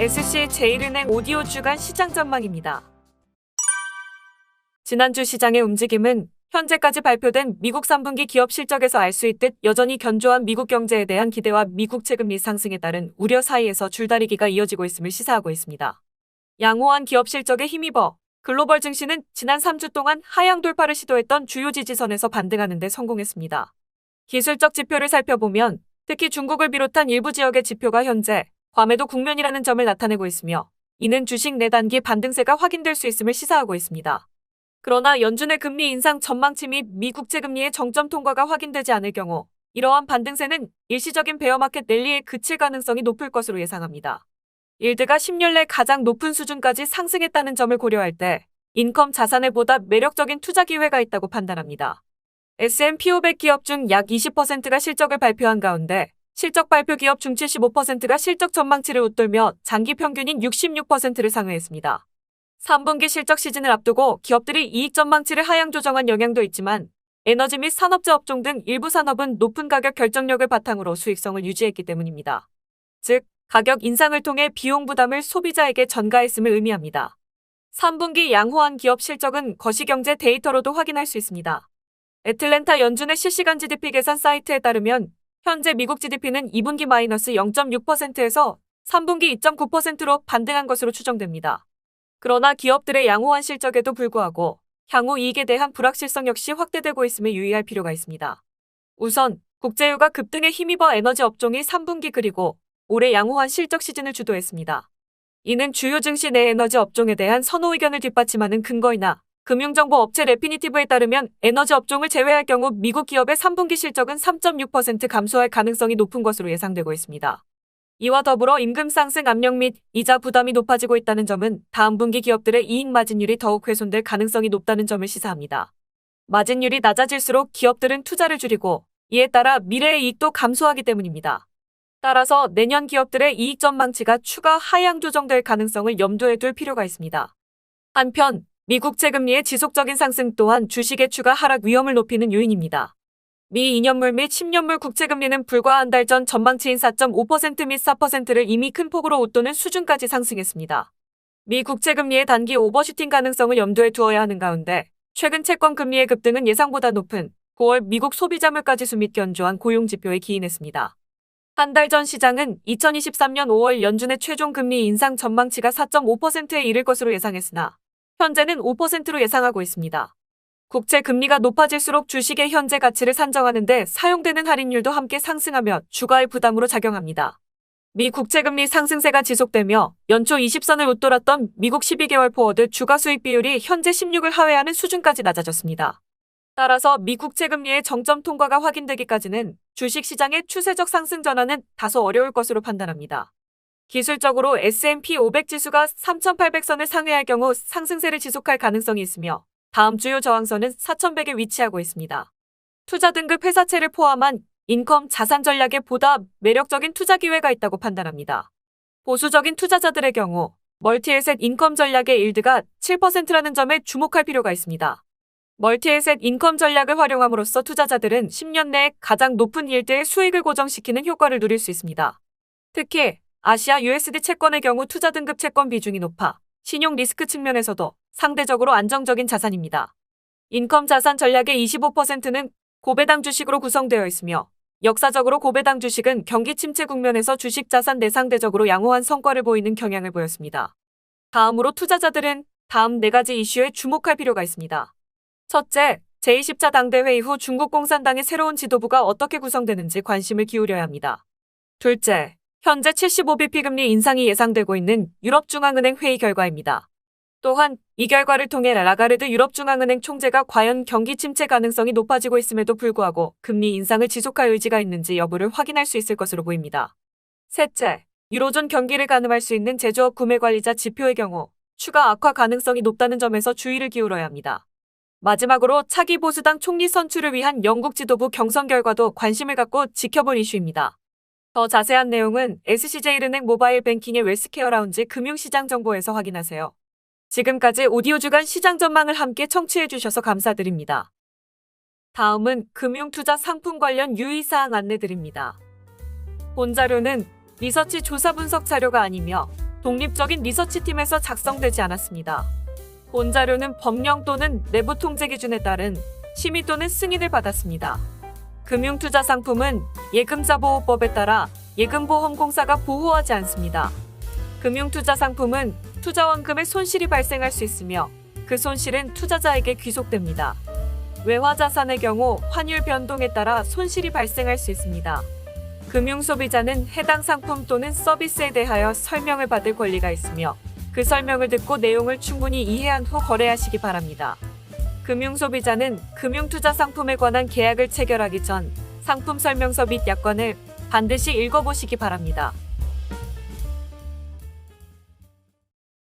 SC제일은행 오디오 주간 시장 전망입니다. 지난주 시장의 움직임은 현재까지 발표된 미국 3분기 기업 실적에서 알 수 있듯 여전히 견조한 미국 경제에 대한 기대와 미국 채금리 상승에 따른 우려 사이에서 줄다리기가 이어지고 있음을 시사하고 있습니다. 양호한 기업 실적에 힘입어 글로벌 증시는 지난 3주 동안 하향 돌파를 시도했던 주요 지지선에서 반등하는 데 성공했습니다. 기술적 지표를 살펴보면 특히 중국을 비롯한 일부 지역의 지표가 현재 과매도 국면이라는 점을 나타내고 있으며 이는 주식 내단기 반등세가 확인될 수 있음을 시사하고 있습니다. 그러나 연준의 금리 인상 전망치 및 미 국채금리의 정점 통과가 확인되지 않을 경우 이러한 반등세는 일시적인 베어마켓 랠리에 그칠 가능성이 높을 것으로 예상합니다. 일드가 10년 내 가장 높은 수준까지 상승했다는 점을 고려할 때 인컴 자산에 보다 매력적인 투자 기회가 있다고 판단합니다. S&P 500 기업 중 약 20%가 실적을 발표한 가운데 실적 발표 기업 중 75%가 실적 전망치를 웃돌며 장기 평균인 66%를 상회했습니다. 3분기 실적 시즌을 앞두고 기업들이 이익 전망치를 하향 조정한 영향도 있지만 에너지 및 산업재 업종 등 일부 산업은 높은 가격 결정력을 바탕으로 수익성을 유지했기 때문입니다. 즉, 가격 인상을 통해 비용 부담을 소비자에게 전가했음을 의미합니다. 3분기 양호한 기업 실적은 거시경제 데이터로도 확인할 수 있습니다. 애틀랜타 연준의 실시간 GDP 계산 사이트에 따르면 현재 미국 GDP는 2분기 마이너스 0.6%에서 3분기 2.9%로 반등한 것으로 추정됩니다. 그러나 기업들의 양호한 실적에도 불구하고 향후 이익에 대한 불확실성 역시 확대되고 있음에 유의할 필요가 있습니다. 우선 국제유가 급등에 힘입어 에너지 업종이 3분기 그리고 올해 양호한 실적 시즌을 주도했습니다. 이는 주요 증시 내 에너지 업종에 대한 선호 의견을 뒷받침하는 근거이나 금융정보 업체 레피니티브에 따르면 에너지 업종을 제외할 경우 미국 기업의 3분기 실적은 3.6% 감소할 가능성이 높은 것으로 예상되고 있습니다. 이와 더불어 임금 상승 압력 및 이자 부담이 높아지고 있다는 점은 다음 분기 기업들의 이익 마진율이 더욱 훼손될 가능성이 높다는 점을 시사합니다. 마진율이 낮아질수록 기업들은 투자를 줄이고 이에 따라 미래의 이익도 감소하기 때문입니다. 따라서 내년 기업들의 이익 전망치가 추가 하향 조정될 가능성을 염두에 둘 필요가 있습니다. 한편 미국 채금리의 지속적인 상승 또한 주식의 추가 하락 위험을 높이는 요인입니다. 미 2년물 및 10년물 국채금리는 불과 한 달 전 전망치인 4.5% 및 4%를 이미 큰 폭으로 웃도는 수준까지 상승했습니다. 미 국채금리의 단기 오버슈팅 가능성을 염두에 두어야 하는 가운데 최근 채권 금리의 급등은 예상보다 높은 9월 미국 소비자 물가지수 및 견조한 고용지표에 기인했습니다. 한 달 전 시장은 2023년 5월 연준의 최종 금리 인상 전망치가 4.5%에 이를 것으로 예상했으나 현재는 5%로 예상하고 있습니다. 국채 금리가 높아질수록 주식의 현재 가치를 산정하는 데 사용되는 할인율도 함께 상승하며 주가의 부담으로 작용합니다. 미 국채금리 상승세가 지속되며 연초 20선을 웃돌았던 미국 12개월 포워드 주가 수익 비율이 현재 16을 하회하는 수준까지 낮아졌습니다. 따라서 미 국채금리의 정점 통과가 확인되기까지는 주식시장의 추세적 상승 전환은 다소 어려울 것으로 판단합니다. 기술적으로 S&P 500 지수가 3,800선을 상회할 경우 상승세를 지속할 가능성이 있으며 다음 주요 저항선은 4,100에 위치하고 있습니다. 투자 등급 회사채를 포함한 인컴 자산 전략에 보다 매력적인 투자 기회가 있다고 판단합니다. 보수적인 투자자들의 경우 멀티에셋 인컴 전략의 일드가 7%라는 점에 주목할 필요가 있습니다. 멀티에셋 인컴 전략을 활용함으로써 투자자들은 10년 내에 가장 높은 일드의 수익을 고정시키는 효과를 누릴 수 있습니다. 특히 아시아 USD 채권의 경우 투자 등급 채권 비중이 높아 신용 리스크 측면에서도 상대적으로 안정적인 자산입니다. 인컴 자산 전략의 25%는 고배당 주식으로 구성되어 있으며 역사적으로 고배당 주식은 경기 침체 국면에서 주식 자산 내 상대적으로 양호한 성과를 보이는 경향을 보였습니다. 다음으로 투자자들은 다음 4가지 이슈에 주목할 필요가 있습니다. 첫째, 제20차 당대회 이후 중국 공산당의 새로운 지도부가 어떻게 구성되는지 관심을 기울여야 합니다. 둘째, 현재 75bp 금리 인상이 예상되고 있는 유럽중앙은행 회의 결과입니다. 또한 이 결과를 통해 라가르드 유럽중앙은행 총재가 과연 경기 침체 가능성이 높아지고 있음에도 불구하고 금리 인상을 지속할 의지가 있는지 여부를 확인할 수 있을 것으로 보입니다. 셋째, 유로존 경기를 가늠할 수 있는 제조업 구매관리자 지표의 경우 추가 악화 가능성이 높다는 점에서 주의를 기울여야 합니다. 마지막으로 차기 보수당 총리 선출을 위한 영국 지도부 경선 결과도 관심을 갖고 지켜볼 이슈입니다. 더 자세한 내용은 SC제일은행 모바일 뱅킹의 웰스케어 라운지 금융시장 정보에서 확인하세요. 지금까지 오디오 주간 시장 전망을 함께 청취해 주셔서 감사드립니다. 다음은 금융투자 상품 관련 유의사항 안내드립니다. 본 자료는 리서치 조사 분석 자료가 아니며 독립적인 리서치팀에서 작성되지 않았습니다. 본자료는 법령 또는 내부 통제 기준에 따른 심의 또는 승인을 받았습니다. 금융투자상품은 예금자보호법에 따라 예금보험공사가 보호하지 않습니다. 금융투자상품은 투자원금의 손실이 발생할 수 있으며 그 손실은 투자자에게 귀속됩니다. 외화자산의 경우 환율 변동에 따라 손실이 발생할 수 있습니다. 금융소비자는 해당 상품 또는 서비스에 대하여 설명을 받을 권리가 있으며 그 설명을 듣고 내용을 충분히 이해한 후 거래하시기 바랍니다. 금융소비자는 금융투자상품에 관한 계약을 체결하기 전 상품 설명서 및 약관을 반드시 읽어보시기 바랍니다.